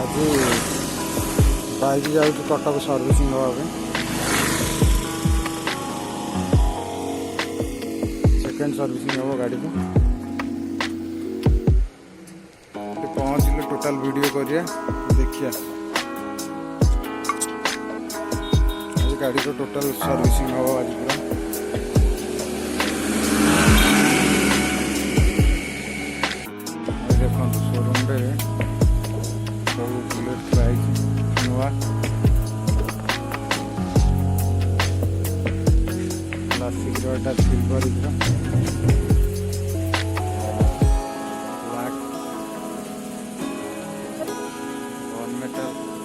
आज बाइक जाऊँ Cuttack servicing हाँपे second servicing हम गाड़ी को पहुँचले टोटाल वीडियो करिया देखिया आज गाड़ी को टोटाल सर्विसिंग हम आज पूरा देखो शोरूम रे सब बुलेट प्राइस नुआ क्लासिक रोटा सिल्वर ब्लैक वन मेटल